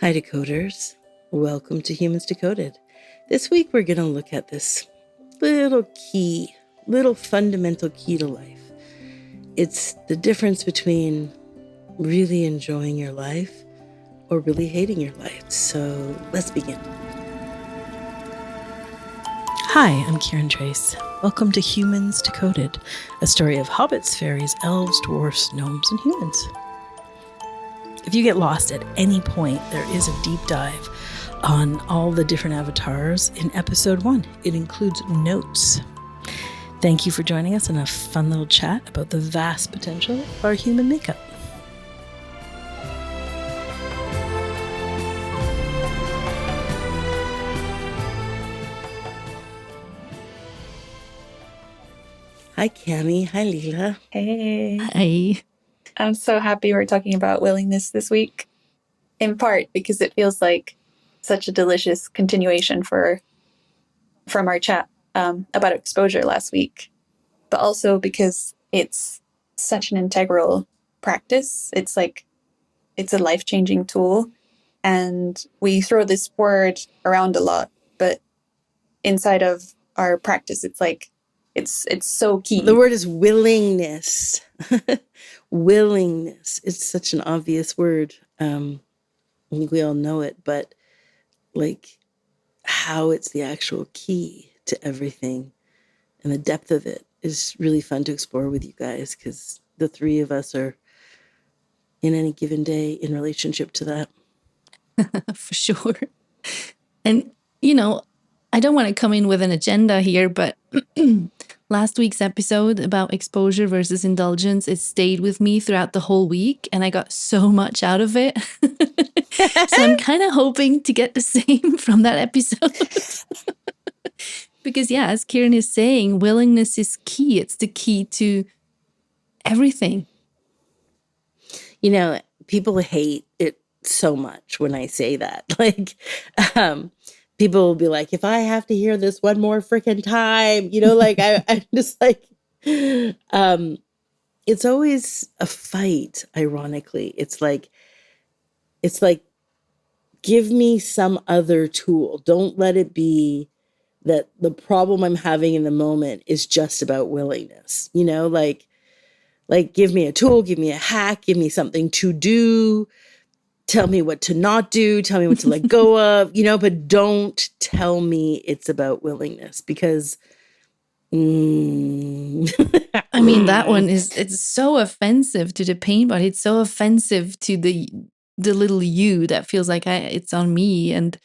Hi, Decoders. Welcome to Humans Decoded. This week, we're going to look at this little fundamental key to life. It's the difference between really enjoying your life or really hating your life. So let's begin. Hi, I'm Kiran Trace. Welcome to Humans Decoded, a story of hobbits, fairies, elves, dwarfs, gnomes, and humans. If you get lost at any point, there is a deep dive on all the different avatars in episode 1. It includes notes. Thank you for joining us in a fun little chat about the vast potential of our human makeup. Hi, Cami. Hi, Leela. Hey. Hi. I'm so happy we're talking about willingness this week, in part because it feels like such a delicious continuation from our chat about exposure last week, but also because it's such an integral practice. It's a life-changing tool, and we throw this word around a lot, but inside of our practice, it's so key. The word is willingness. Willingness. It's such an obvious word. I think we all know it, but how it's the actual key to everything and the depth of it is really fun to explore with you guys, because the three of us are in any given day in relationship to that. For sure. And, I don't want to come in with an agenda here, but last week's episode about exposure versus indulgence, it stayed with me throughout the whole week, and I got so much out of it. So I'm kind of hoping to get the same from that episode. Because, as Kiran is saying, willingness is key. It's the key to everything. People hate it so much when I say that. People will be like, if I have to hear this one more freaking time, I'm just like, it's always a fight, ironically. It's like, give me some other tool. Don't let it be that the problem I'm having in the moment is just about willingness, like give me a tool, give me a hack, give me something to do, tell me what to not do, tell me what to let go of, but don't tell me it's about willingness, because I mean, that one it's so offensive to the pain body. It's so offensive to the little you that feels like it's on me, and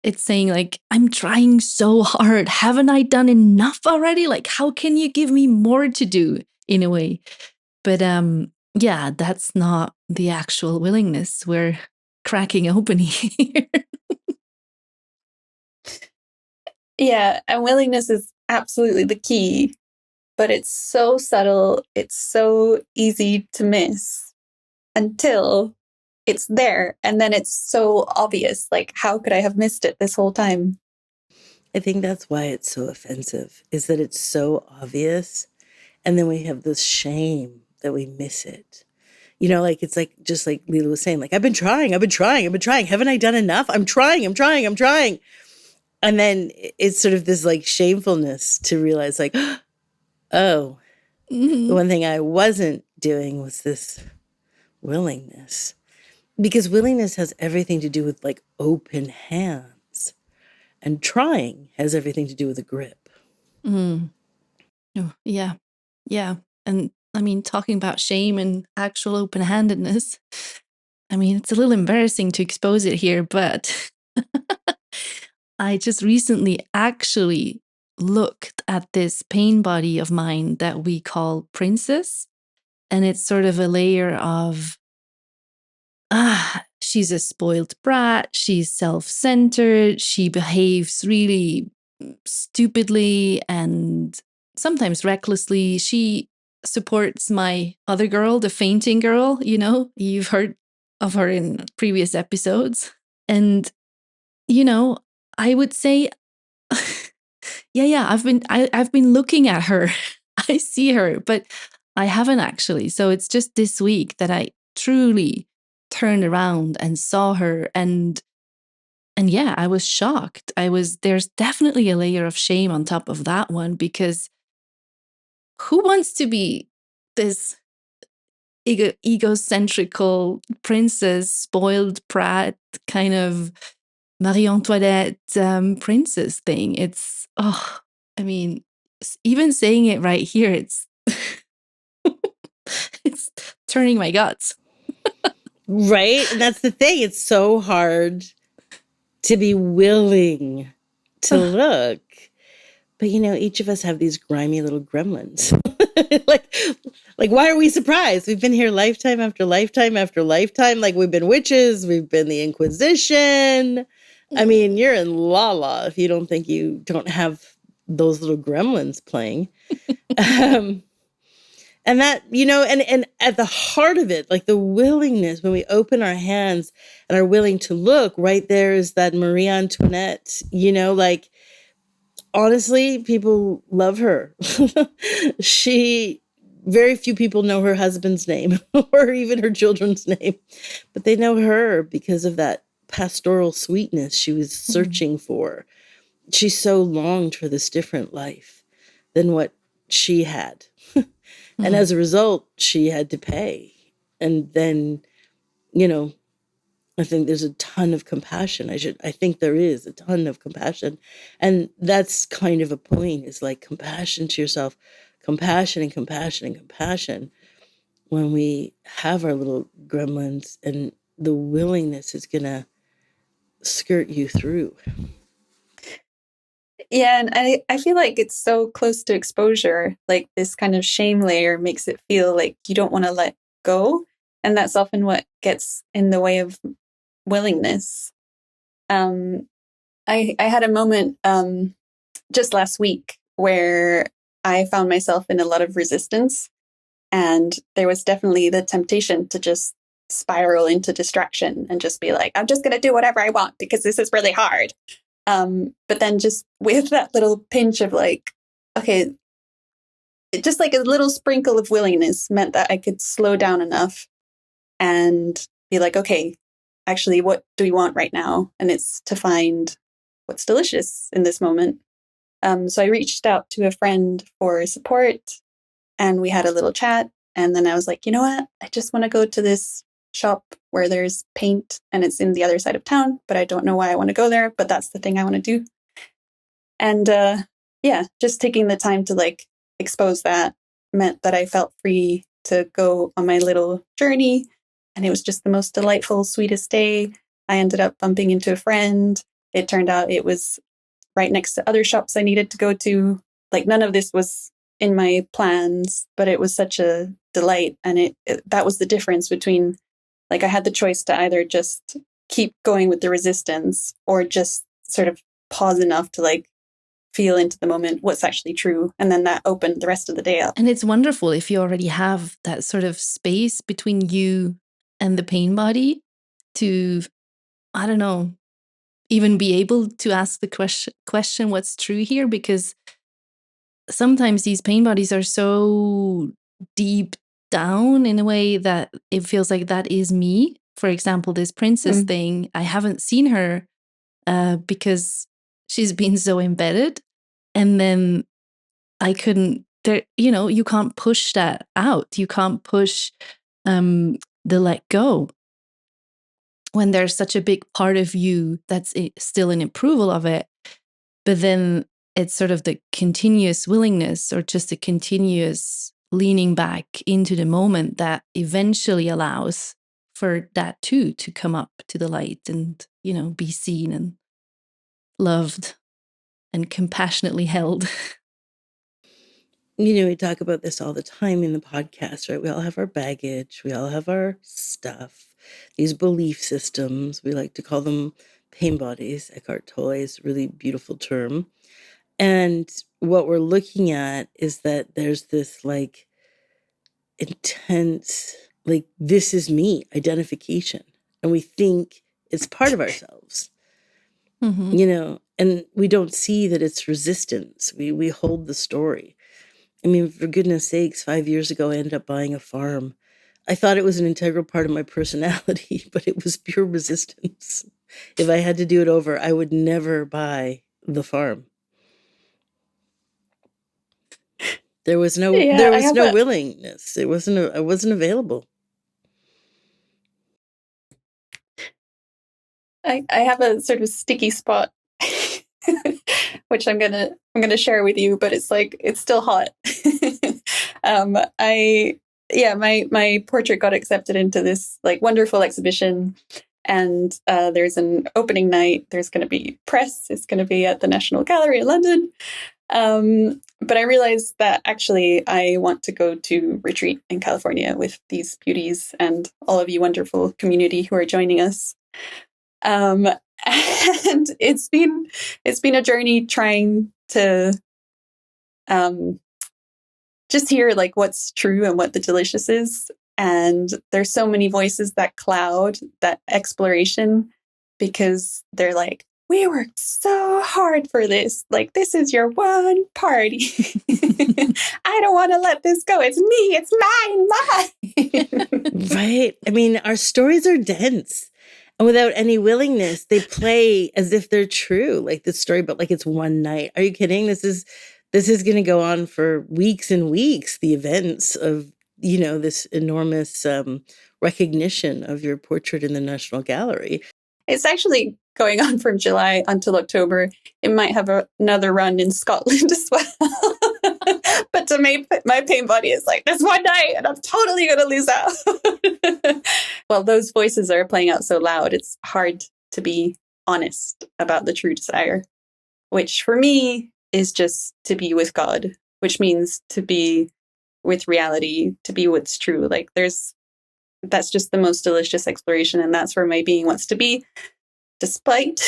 it's saying like, I'm trying so hard. Haven't I done enough already? Like, how can you give me more to do, in a way? But that's not the actual willingness we're cracking open here. Yeah, and willingness is absolutely the key, but it's so subtle, it's so easy to miss until it's there, and then it's so obvious. Like, how could I have missed it this whole time? I think that's why it's so offensive, is that it's so obvious, and then we have this shame that we miss it. It's like, just like Leela was saying, like, I've been trying. Haven't I done enough? I'm trying. And then it's sort of this like shamefulness to realize, like, oh, the one thing I wasn't doing was this willingness. Because willingness has everything to do with like open hands, and trying has everything to do with a grip. Oh, yeah. And I mean, talking about shame and actual open-handedness, I mean, it's a little embarrassing to expose it here, but I just recently actually looked at this pain body of mine that we call Princess. And it's sort of a layer of, she's a spoiled brat. She's self-centered. She behaves really stupidly and sometimes recklessly. She supports my other girl, the fainting girl. You've heard of her in previous episodes. And, I would say, I've been looking at her. I see her, but I haven't actually. So it's just this week that I truly turned around and saw her, and yeah, I was shocked. There's definitely a layer of shame on top of that one, because who wants to be this egocentrical princess, spoiled brat, kind of Marie Antoinette princess thing? It's, I mean, even saying it right here, it's it's turning my guts. Right? And that's the thing. It's so hard to be willing to look. But each of us have these grimy little gremlins. like why are we surprised? We've been here lifetime after lifetime after lifetime. Like, we've been witches, we've been the Inquisition. I mean, you're in La if you don't think you don't have those little gremlins playing. And that, and at the heart of it, like the willingness, when we open our hands and are willing to look, right there is that Marie Antoinette, like, honestly, people love her. Very few people know her husband's name or even her children's name, but they know her because of that pastoral sweetness she was searching for. She so longed for this different life than what she had. And as a result, she had to pay. And then, I think there's a ton of compassion. I think there is a ton of compassion. And that's kind of a point, is like compassion to yourself, compassion and compassion and compassion. When we have our little gremlins, and the willingness is going to skirt you through. Yeah, and I feel like it's so close to exposure. Like, this kind of shame layer makes it feel like you don't want to let go. And that's often what gets in the way of willingness. I had a moment just last week where I found myself in a lot of resistance. And there was definitely the temptation to just spiral into distraction and just be like, I'm just going to do whatever I want because this is really hard. But then just with that little pinch of like, okay, just like a little sprinkle of willingness meant that I could slow down enough and be like, okay, actually, what do we want right now? And it's to find what's delicious in this moment. So I reached out to a friend for support, and we had a little chat. And then I was like, you know what? I just want to go to this shop where there's paint, and it's in the other side of town, but I don't know why I want to go there, but that's the thing I want to do. And yeah, just taking the time to like expose that meant that I felt free to go on my little journey. And it was just the most delightful, sweetest day. I ended up bumping into a friend. It turned out it was right next to other shops I needed to go to. Like, none of this was in my plans, but it was such a delight. And that was the difference between, like, I had the choice to either just keep going with the resistance or just sort of pause enough to like feel into the moment what's actually true. And then that opened the rest of the day up. And it's wonderful if you already have that sort of space between you and the pain body to, I don't know, even be able to ask the question what's true here, because sometimes these pain bodies are so deep down in a way that it feels like that is me. For example, this princess thing, I haven't seen her because she's been so embedded. And then I couldn't, you can't push that out. You can't push the let go when there's such a big part of you that's still in approval of it. But then it's sort of the continuous willingness, or just a continuous leaning back into the moment, that eventually allows for that too to come up to the light and, be seen and loved and compassionately held. We talk about this all the time in the podcast, right? We all have our baggage. We all have our stuff. These belief systems, we like to call them pain bodies. Eckhart Tolle's really beautiful term. And what we're looking at is that there's this like intense, like, this is me identification. And we think it's part of ourselves, and we don't see that it's resistance. We hold the story. I mean, for goodness sakes, 5 years ago, I ended up buying a farm. I thought it was an integral part of my personality, but it was pure resistance. If I had to do it over, I would never buy the farm. There was no Yeah, there was no willingness. I wasn't available. I have a sort of sticky spot, which I'm gonna share with you, but it's still hot. My portrait got accepted into this like wonderful exhibition, and there's an opening night. There's going to be press. It's going to be at the National Gallery in London. But I realized that actually I want to go to retreat in California with these beauties and all of you wonderful community who are joining us. And it's been a journey trying to just hear like what's true and what the delicious is. And there's so many voices that cloud that exploration because they're like, we worked so hard for this. Like, this is your one party. I don't want to let this go. It's me. It's mine. Right. I mean, our stories are dense. And without any willingness, they play as if they're true. Like the story, but like it's one night. Are you kidding? This is going to go on for weeks and weeks. The events of, this enormous recognition of your portrait in the National Gallery. It's actually going on from July until October. It might have another run in Scotland as well. But to me, my pain body is like, this one night and I'm totally going to lose out. Well, those voices are playing out so loud, it's hard to be honest about the true desire, which for me is just to be with God, which means to be with reality, to be what's true. Like that's just the most delicious exploration. And that's where my being wants to be, despite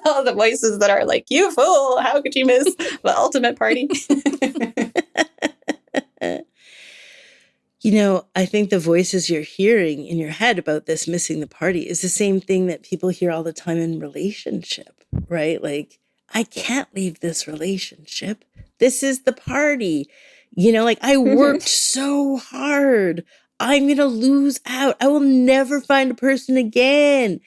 all the voices that are like, you fool, how could you miss the ultimate party? I think the voices you're hearing in your head about this missing the party is the same thing that people hear all the time in relationship, right? Like, I can't leave this relationship. This is the party. Like I worked so hard. I'm going to lose out. I will never find a person again.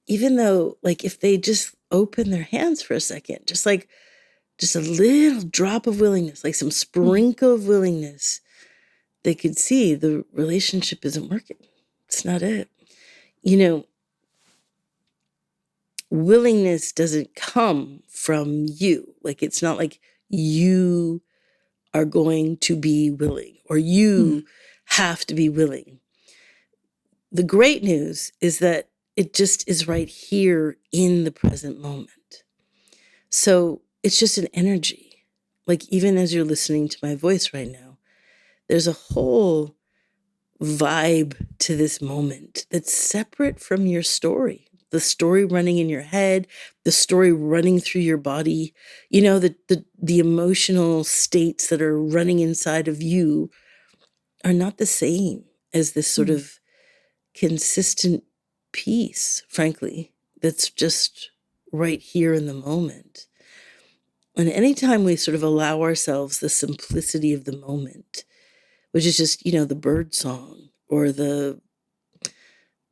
Even though, like, if they just open their hands for a second, just a little drop of willingness, like some sprinkle of willingness, they could see the relationship isn't working. It's not it. Willingness doesn't come from you. Like, it's not like you are going to be willing or you have to be willing. The great news is that it just is right here in the present moment. So it's just an energy. Like, even as you're listening to my voice right now, there's a whole vibe to this moment that's separate from your story. The story running in your head, the story running through your body, the emotional states that are running inside of you are not the same as this sort of consistent peace, frankly, that's just right here in the moment. And anytime we sort of allow ourselves the simplicity of the moment, which is just, the bird song or the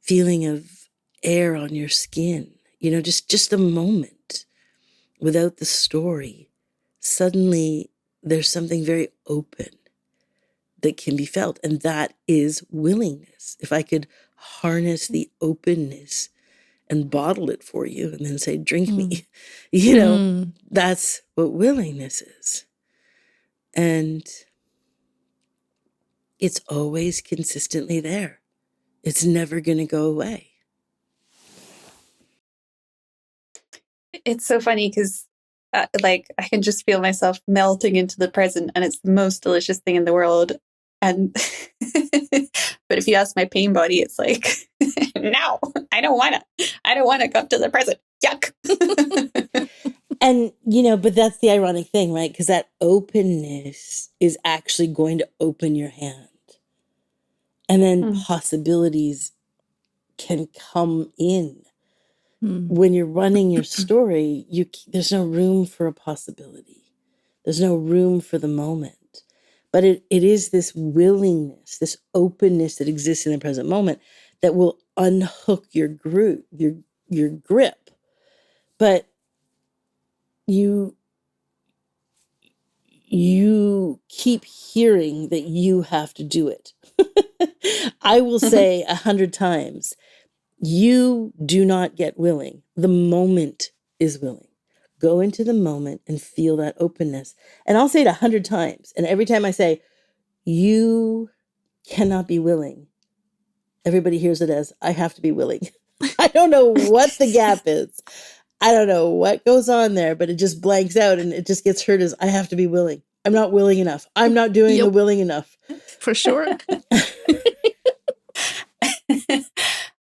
feeling of air on your skin, just the moment without the story, suddenly there's something very open that can be felt. And that is willingness. If I could harness the openness and bottle it for you and then say, drink me, that's what willingness is. And it's always consistently there. It's never going to go away. It's so funny because I can just feel myself melting into the present and it's the most delicious thing in the world. And but if you ask my pain body, it's like, no, I don't want to come to the present. Yuck. And, but that's the ironic thing, right? Because that openness is actually going to open your hand. And then possibilities can come in. When you're running your story, there's no room for a possibility. There's no room for the moment. But it is this willingness, this openness that exists in the present moment that will unhook your grip. But you keep hearing that you have to do it. I will say 100 times, you do not get willing. The moment is willing. Go into the moment and feel that openness. And I'll say it 100 times. And every time I say, you cannot be willing, everybody hears it as, I have to be willing. I don't know what the gap is. I don't know what goes on there, but it just blanks out and it just gets heard as, I have to be willing. I'm not willing enough. I'm not doing the willing enough. For sure.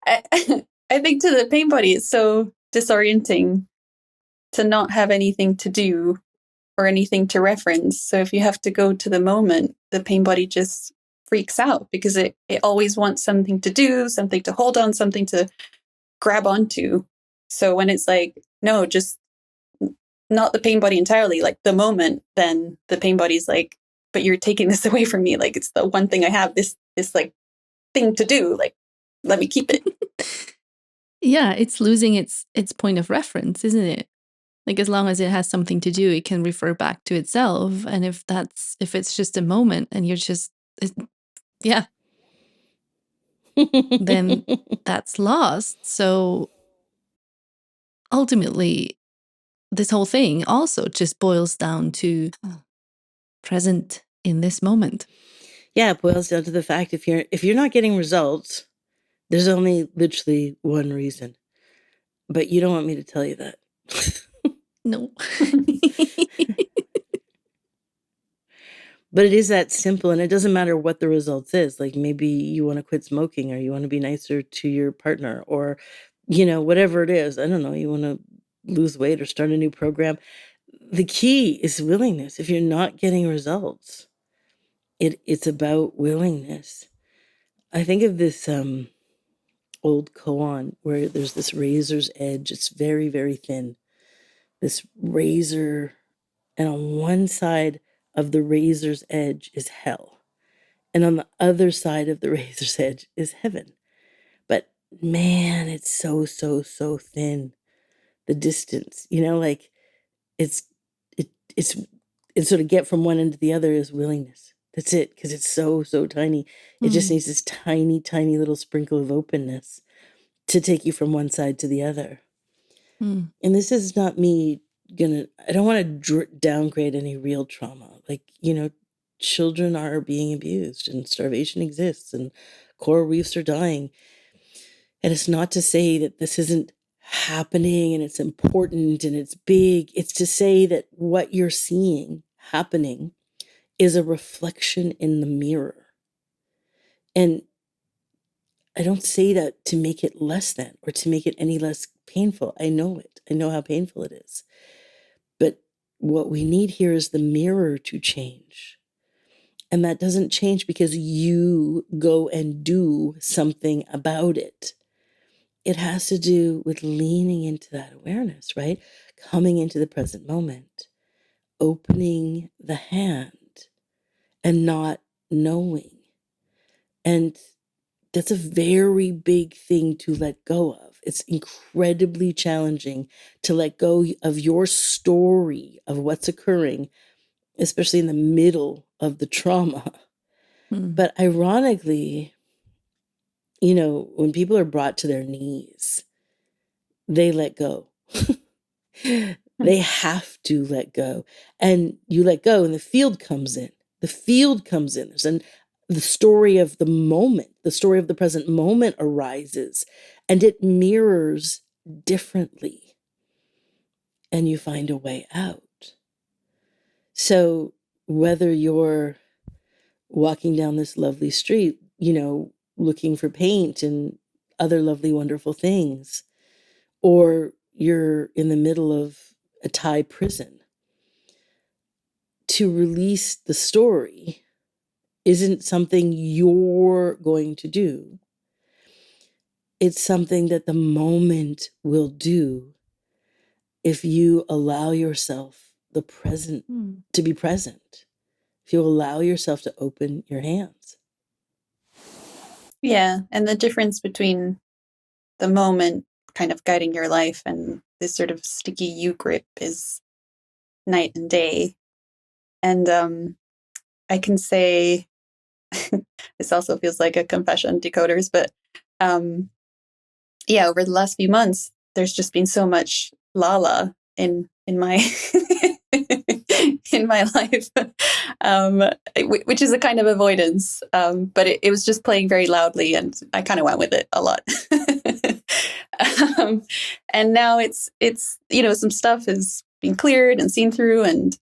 I think to the pain body, it's so disorienting to not have anything to do or anything to reference. So if you have to go to the moment, the pain body just freaks out because it always wants something to do, something to hold on, something to grab onto. So when it's like, no, just not the pain body entirely, like the moment, then the pain body's like, but you're taking this away from me. Like, it's the one thing I have, this like thing to do. Like, let me keep it. Yeah, it's losing its point of reference, isn't it? Like, as long as it has something to do, it can refer back to itself. And if it's just a moment and you're just, yeah, then that's lost. So ultimately, this whole thing also just boils down to present in this moment. Yeah, it boils down to the fact if you're not getting results, there's only literally one reason. But you don't want me to tell you that. No. But it is that simple, and it doesn't matter what the results is. Like, maybe you want to quit smoking, or you want to be nicer to your partner, or whatever it is. I don't know, you want to lose weight or start a new program. The key is willingness. If you're not getting results, it's about willingness. I think of this old koan where there's this razor's edge. It's very, very thin. This razor, and on one side of the razor's edge is hell, and on the other side of the razor's edge is heaven. But man, it's so, so, so thin. The distance, like it's sort of get from one end to the other is willingness. That's it, because it's so, so tiny. It just needs this tiny, tiny little sprinkle of openness to take you from one side to the other. And this is not me I don't want to downgrade any real trauma. Like, children are being abused and starvation exists and coral reefs are dying. And it's not to say that this isn't happening and it's important and it's big. It's to say that what you're seeing happening is a reflection in the mirror. And I don't say that to make it less than or to make it any less painful. I know it. I know how painful it is. But what we need here is the mirror to change. And that doesn't change because you go and do something about it. It has to do with leaning into that awareness, right? Coming into the present moment, opening the hand and not knowing. And that's a very big thing to let go of. It's incredibly challenging to let go of your story of what's occurring, especially in the middle of the trauma. But ironically, when people are brought to their knees, they let go. They have to let go. And you let go and the field comes in. The field comes in. And the story of the moment, the story of the present moment arises, and it mirrors differently. And you find a way out. So whether you're walking down this lovely street, looking for paint and other lovely, wonderful things, or you're in the middle of a Thai prison, to release the story isn't something you're going to do. It's something that the moment will do if you allow yourself the present to be present if you allow yourself to open your hands. Yeah. And the difference between the moment kind of guiding your life and this sort of sticky you grip is night and day. And I can say, this also feels like a confession, decoders, but yeah, over the last few months, there's just been so much Lala in my in my life, which is a kind of avoidance. But it was just playing very loudly, and I kind of went with it a lot. And now it's some stuff has been cleared and seen through, and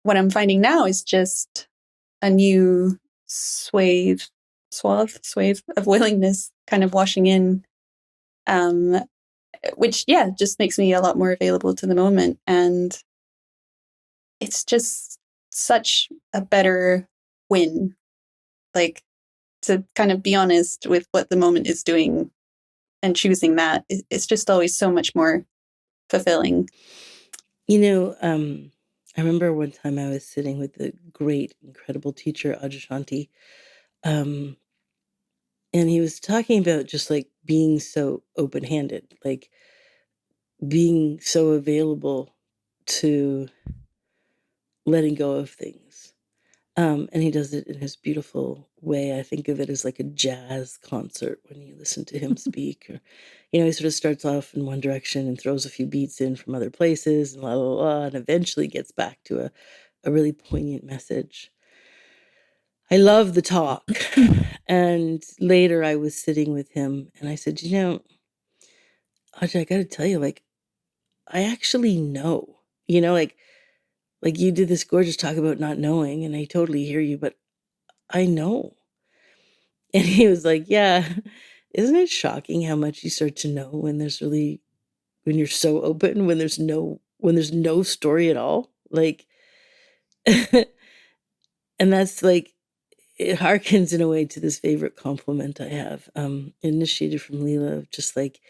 what I'm finding now is just a new swathe of willingness kind of washing in, which just makes me a lot more available to the moment. And it's just such a better win, like, to kind of be honest with what the moment is doing and choosing that. It's just always so much more fulfilling. I remember one time I was sitting with the great, incredible teacher, Ajashanti, and he was talking about just like being so open-handed, like being so available to letting go of things. And he does it in his beautiful way. I think of it as like a jazz concert when you listen to him speak. Or, he sort of starts off in one direction and throws a few beats in from other places and la la la, and eventually gets back to a really poignant message. I love the talk. And later I was sitting with him and I said, Audrey, I got to tell you, like, I actually know, like you did this gorgeous talk about not knowing, and I totally hear you, but I know. And he was like, yeah, isn't it shocking how much you start to know when you're so open, when there's no story at all? Like, and that's like, it harkens in a way to this favorite compliment I have, initiated from Leela, of just like,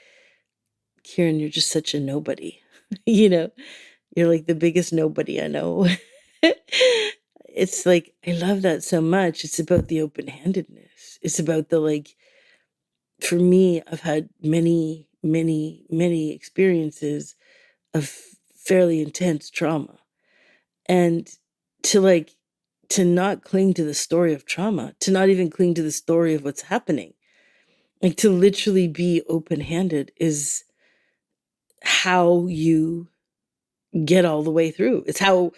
Kiran, you're just such a nobody. You're like the biggest nobody I know. It's like, I love that so much. It's about the open-handedness. It's about the, like, for me, I've had many, many, many experiences of fairly intense trauma. And to to not cling to the story of trauma, to not even cling to the story of what's happening, like to literally be open-handed is how you get all the way through. It's how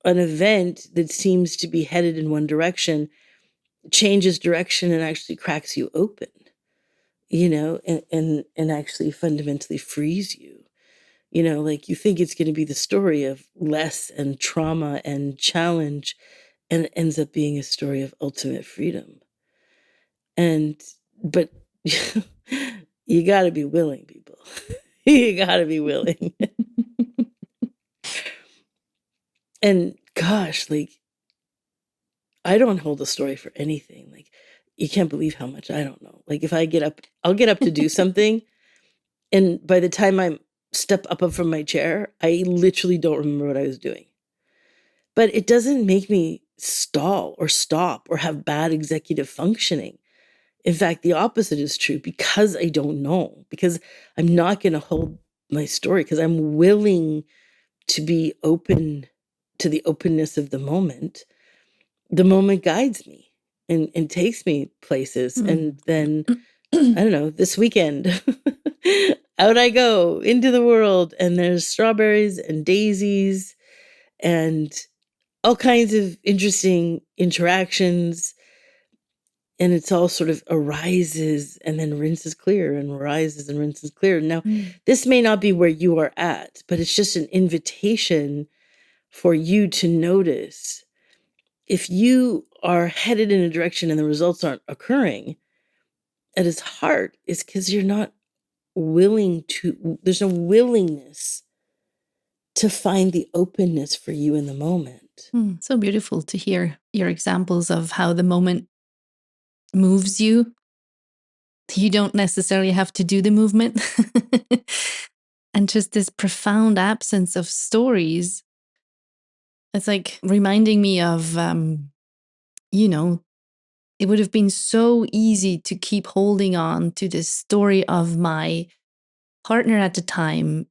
an event that seems to be headed in one direction changes direction and actually cracks you open, and actually fundamentally frees you. Like, you think it's going to be the story of less and trauma and challenge, and it ends up being a story of ultimate freedom. But you got to be willing, people. You got to be willing. And gosh, like, I don't hold a story for anything. Like, you can't believe how much I don't know. Like, if I get up, I'll get up to do something, and by the time I step up from my chair, I literally don't remember what I was doing. But it doesn't make me stall or stop or have bad executive functioning. In fact, the opposite is true, because I don't know, because I'm not going to hold my story, because I'm willing to be open to the openness of the moment. The moment guides me and takes me places. And then, I don't know, this weekend, out I go into the world, and there's strawberries and daisies and all kinds of interesting interactions. And it's all sort of arises and then rinses clear, and arises and rinses clear. Now, this may not be where you are at, but it's just an invitation for you to notice if you are headed in a direction and the results aren't occurring at its heart, is because you're not willing to, there's no willingness to find the openness for you in the moment. So beautiful to hear your examples of how the moment moves you. You don't necessarily have to do the movement. And just this profound absence of stories It's like reminding me of, you know, it would have been so easy to keep holding on to this story of my partner at the time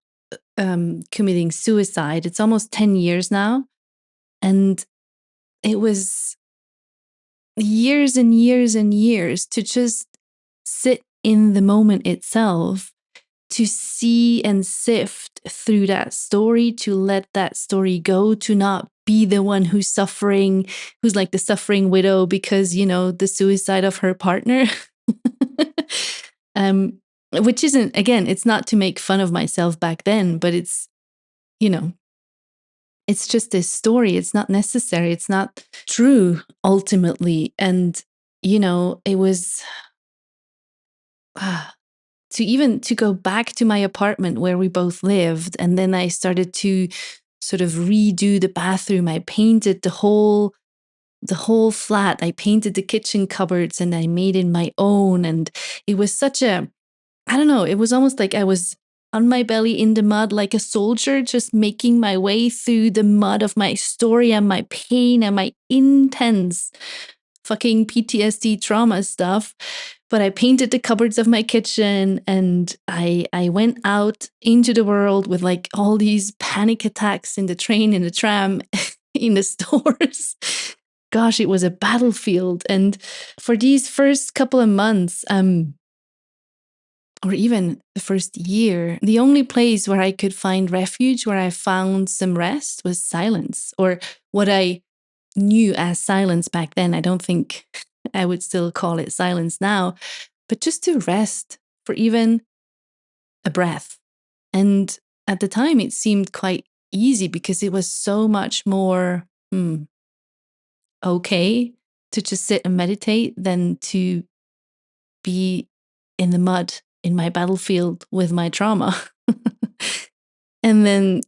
committing suicide. It's almost 10 years now. And it was years and years and years to just sit in the moment itself, to see and sift through that story, to let that story go, to not be the one who's suffering, who's like the suffering widow because, the suicide of her partner. Which isn't, again, it's not to make fun of myself back then, but it's, it's just this story. It's not necessary. It's not true ultimately. And, it was to go back to my apartment where we both lived. And then I started to sort of redo the bathroom. I painted the whole flat. I painted the kitchen cupboards and I made it my own. And it was such a, I don't know, it was almost like I was on my belly in the mud like a soldier, just making my way through the mud of my story and my pain and my intense fucking PTSD trauma stuff. But I painted the cupboards of my kitchen and I went out into the world with like all these panic attacks in the train, in the tram, in the stores. Gosh, it was a battlefield. And for these first couple of months, or even the first year, the only place where I could find refuge, where I found some rest, was silence, or what I knew as silence back then. I don't think I would still call it silence now, but just to rest for even a breath. And at the time, it seemed quite easy because it was so much more okay to just sit and meditate than to be in the mud in my battlefield with my trauma. And then,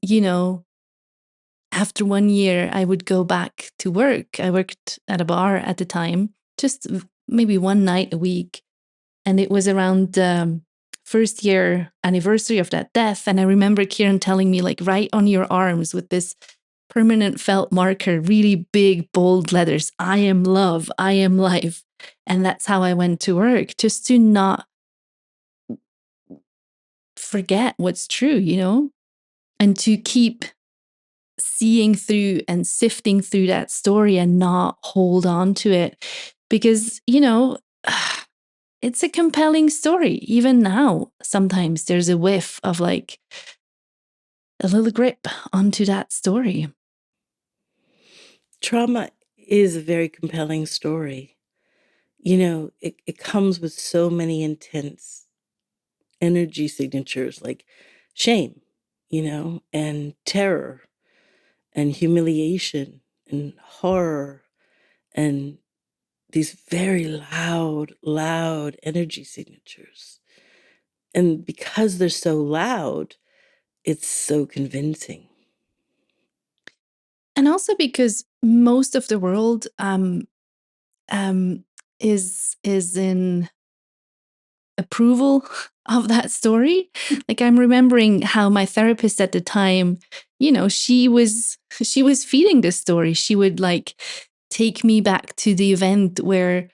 after 1 year, I would go back to work. I worked at a bar at the time, just maybe one night a week. And it was around the first year anniversary of that death. And I remember Kiran telling me, like, write on your arms with this permanent felt marker, really big, bold letters, I am love, I am life. And that's how I went to work, just to not forget what's true, and to keep seeing through and sifting through that story and not hold on to it. Because, it's a compelling story. Even now, sometimes there's a whiff of like a little grip onto that story. Trauma is a very compelling story. It comes with so many intense energy signatures like shame, and terror and humiliation and horror and these very loud energy signatures. And because they're so loud, it's so convincing. And also because most of the world is in approval of that story. Like, I'm remembering how my therapist at the time, she was feeding this story. She would like take me back to the event where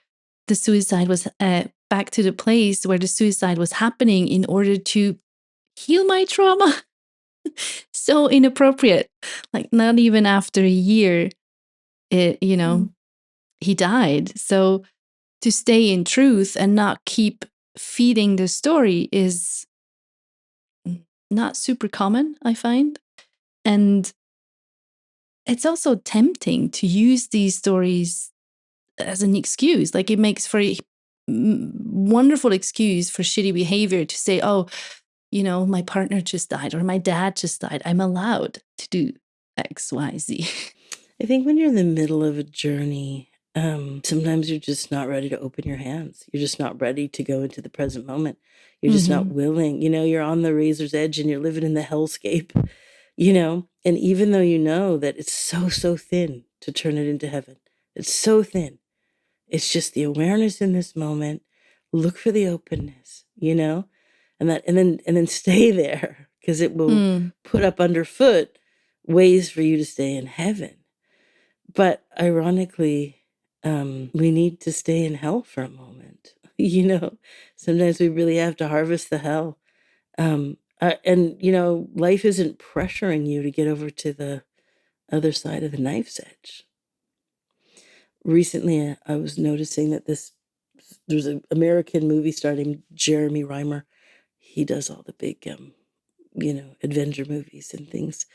the suicide was back to the place where the suicide was happening in order to heal my trauma. So inappropriate. Like, not even after a year, he died. So to stay in truth and not keep feeding the story is not super common, I find. And it's also tempting to use these stories as an excuse. Like, it makes for a wonderful excuse for shitty behavior to say, oh, my partner just died or my dad just died. I'm allowed to do X, Y, Z. I think when you're in the middle of a journey, sometimes you're just not ready to open your hands. You're just not ready to go into the present moment. You're just not willing. You're on the razor's edge and you're living in the hellscape, and even though you know that it's so, so thin to turn it into heaven, it's so thin. It's just the awareness in this moment. Look for the openness, and then stay there because it will put up underfoot ways for you to stay in heaven. But ironically, we need to stay in hell for a moment. Sometimes we really have to harvest the hell. And life isn't pressuring you to get over to the other side of the knife's edge. Recently, I was noticing that there's an American movie star named Jeremy Reimer. He does all the big, adventure movies and things.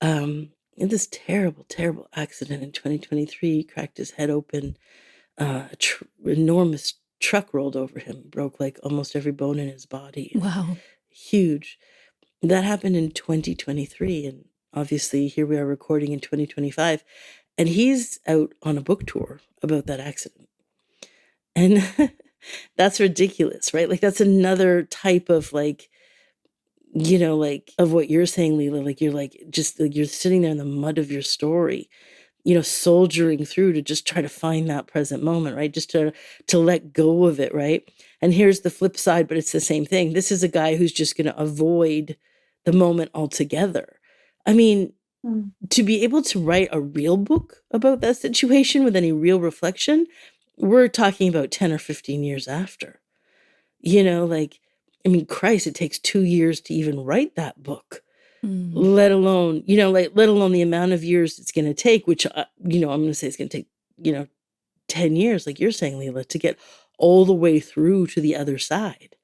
In this terrible, terrible accident in 2023, he cracked his head open. Enormous truck rolled over him, broke like almost every bone in his body. Wow. Huge. That happened in 2023. And obviously, here we are recording in 2025. And he's out on a book tour about that accident. And that's ridiculous, right? Like, that's another type of of what you're saying, Leela. Like, you're just like you're sitting there in the mud of your story, soldiering through to just try to find that present moment, right? Just to let go of it, right? And here's the flip side, but it's the same thing. This is a guy who's just going to avoid the moment altogether. I mean, to be able to write a real book about that situation with any real reflection, we're talking about 10 or 15 years after. Christ, it takes 2 years to even write that book. Let alone, let alone the amount of years it's going to take, which, I'm going to say it's going to take, 10 years, like you're saying, Leela, to get all the way through to the other side,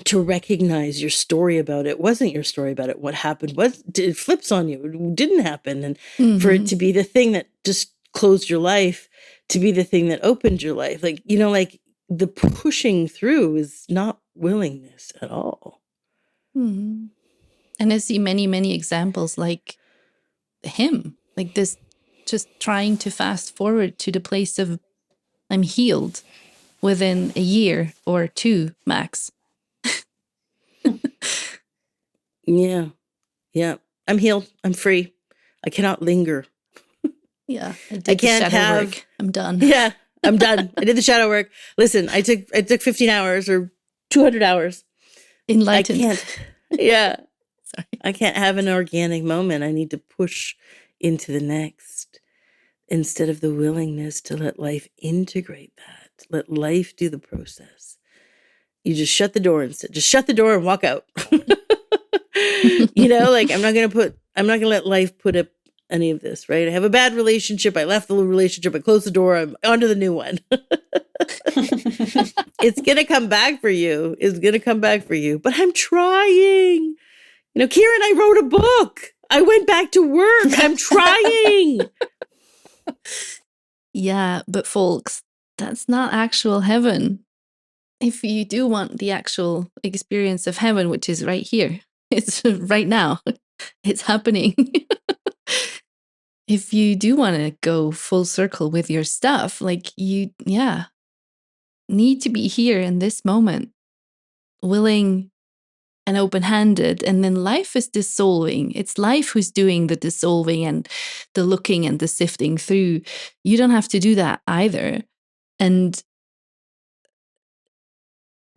to recognize your story about it wasn't your story about it. What happened was it flips on you. It didn't happen. And for it to be the thing that just closed your life, to be the thing that opened your life, like the pushing through is not willingness at all. And I see many, many examples like him, like this, just trying to fast forward to the place of I'm healed within a year or two max. Yeah. I'm healed. I'm free. I cannot linger. Yeah. I did the shadow work. I'm done. Yeah. I'm done. I did the shadow work. Listen, I took 15 hours or 200 hours. Enlightened. I can't. Yeah. Sorry. I can't have an organic moment. I need to push into the next instead of the willingness to let life integrate that. Let life do the process. You just shut the door instead. Just shut the door and walk out. I'm not going to let life put up any of this, right? I have a bad relationship. I left the relationship. I closed the door. I'm onto the new one. It's going to come back for you. But I'm trying. Kiran, I wrote a book. I went back to work. I'm trying. Yeah, but folks, that's not actual heaven. If you do want the actual experience of heaven, which is right here, it's right now, it's happening. If you do want to go full circle with your stuff, you need to be here in this moment, willing and open-handed, and then life is dissolving. It's life who's doing the dissolving and the looking and the sifting through. You don't have to do that either. And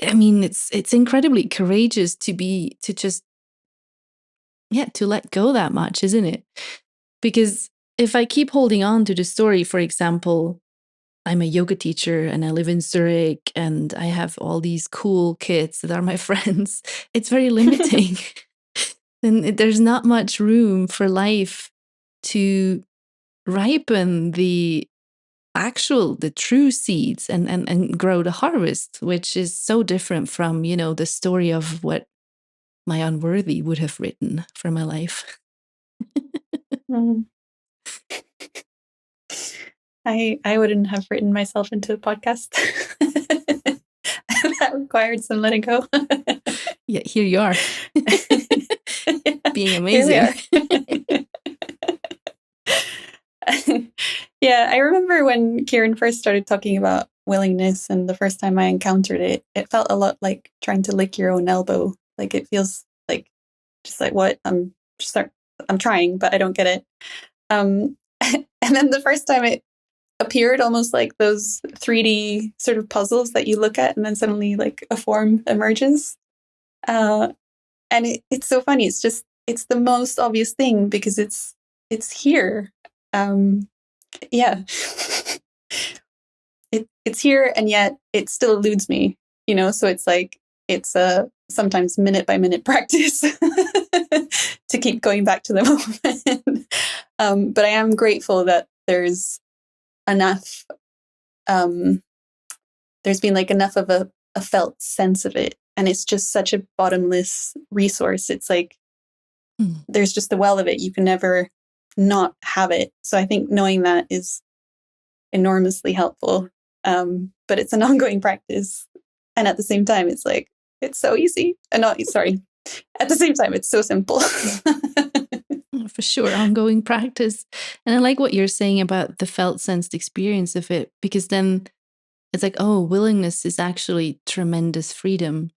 I mean, it's incredibly courageous to let go that much, isn't it? Because if I keep holding on to the story, for example, I'm a yoga teacher and I live in Zurich and I have all these cool kids that are my friends, it's very limiting. And there's not much room for life to ripen the true seeds and grow the harvest, which is so different from, the story of what my unworthy would have written for my life. I wouldn't have written myself into a podcast. That required some letting go. Yeah, here you are. Being amazing. Yeah, I remember when Kiran first started talking about willingness, and the first time I encountered it, it felt a lot like trying to lick your own elbow. Like it feels like just like what I'm trying, but I don't get it. And then the first time it appeared, almost like those 3D sort of puzzles that you look at, and then suddenly like a form emerges. And it's so funny. It's the most obvious thing because it's here. Yeah. It's here, and yet it still eludes me, so it's like, it's a sometimes minute by minute practice to keep going back to the moment. But I am grateful that there's enough, there's been like enough of a felt sense of it, and it's just such a bottomless resource. It's like, there's just the well of it. You can never not have it. So I think knowing that is enormously helpful. But it's an ongoing practice. And at the same time, it's like, it's so easy. And not, sorry. At the same time, it's so simple. For sure, ongoing practice. And I like what you're saying about the felt sensed experience of it, because then it's like, oh, willingness is actually tremendous freedom.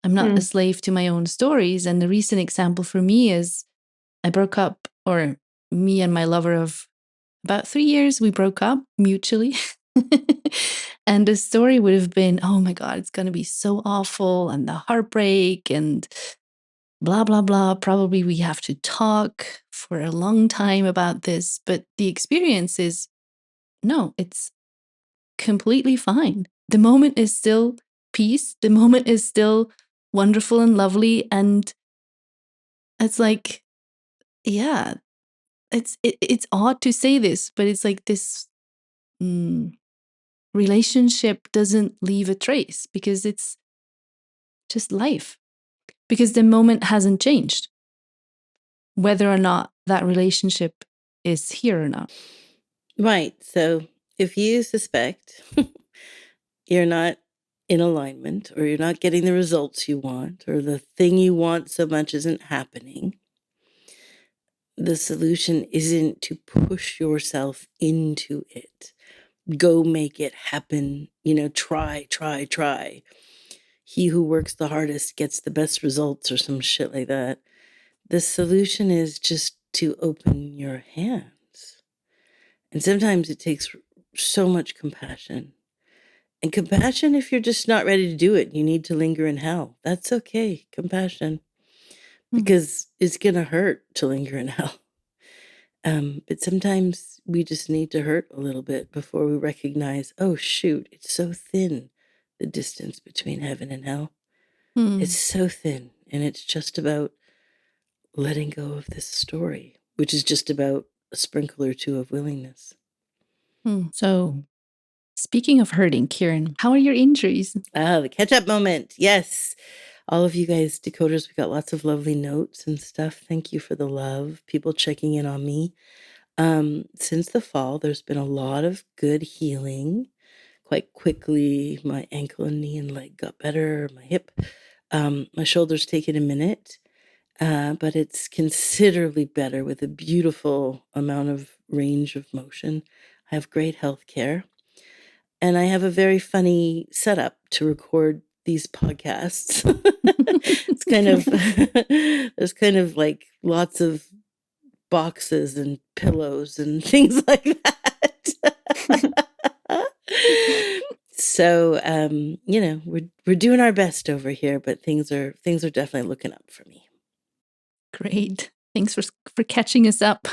I'm not a slave to my own stories. And the recent example for me is I broke up, or me and my lover of about 3 years, we broke up mutually. And the story would have been, oh my God, it's going to be so awful, and the heartbreak and blah, blah, blah. Probably we have to talk for a long time about this. But the experience is, no, it's completely fine. The moment is still peace. The moment is still wonderful and lovely. And it's like, yeah, it's odd to say this, but it's like this relationship doesn't leave a trace, because it's just life, because the moment hasn't changed, whether or not that relationship is here or not. Right. So if you suspect you're not in alignment, or you're not getting the results you want, or the thing you want so much isn't happening, the solution isn't to push yourself into it. Go make it happen. Try. He who works the hardest gets the best results, or some shit like that. The solution is just to open your hands. And sometimes it takes so much compassion. And compassion, if you're just not ready to do it, you need to linger in hell. That's okay. Compassion. Because it's going to hurt to linger in hell. But sometimes we just need to hurt a little bit before we recognize, oh, shoot, it's so thin, the distance between heaven and hell. It's so thin. And it's just about letting go of this story, which is just about a sprinkle or two of willingness. So, speaking of hurting, Kiran, how are your injuries? The catch-up moment. Yes. All of you guys, decoders, we got lots of lovely notes and stuff. Thank you for the love. People checking in on me. Since the fall, there's been a lot of good healing. Quite quickly, my ankle and knee and leg got better. My hip, my shoulder's taken a minute, but it's considerably better, with a beautiful amount of range of motion. I have great health care, and I have a very funny setup to record these podcasts. It's kind of, there's kind of like lots of boxes and pillows and things like that. So, we're doing our best over here, but things are definitely looking up for me. Great. Thanks for catching us up.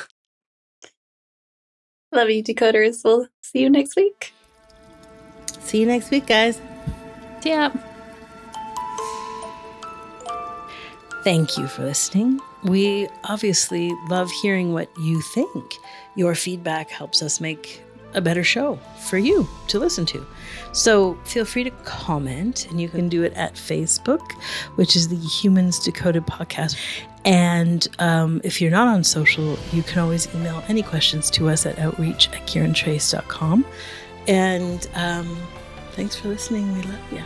Love you, decoders. We'll see you next week. See you next week, guys. Yeah. Thank you for listening. We obviously love hearing what you think. Your feedback helps us make a better show for you to listen to. So feel free to comment, and you can do it at Facebook, which is the Humans Decoded podcast. And if you're not on social, you can always email any questions to us at outreach@kirantrace.com. And thanks for listening. We love you.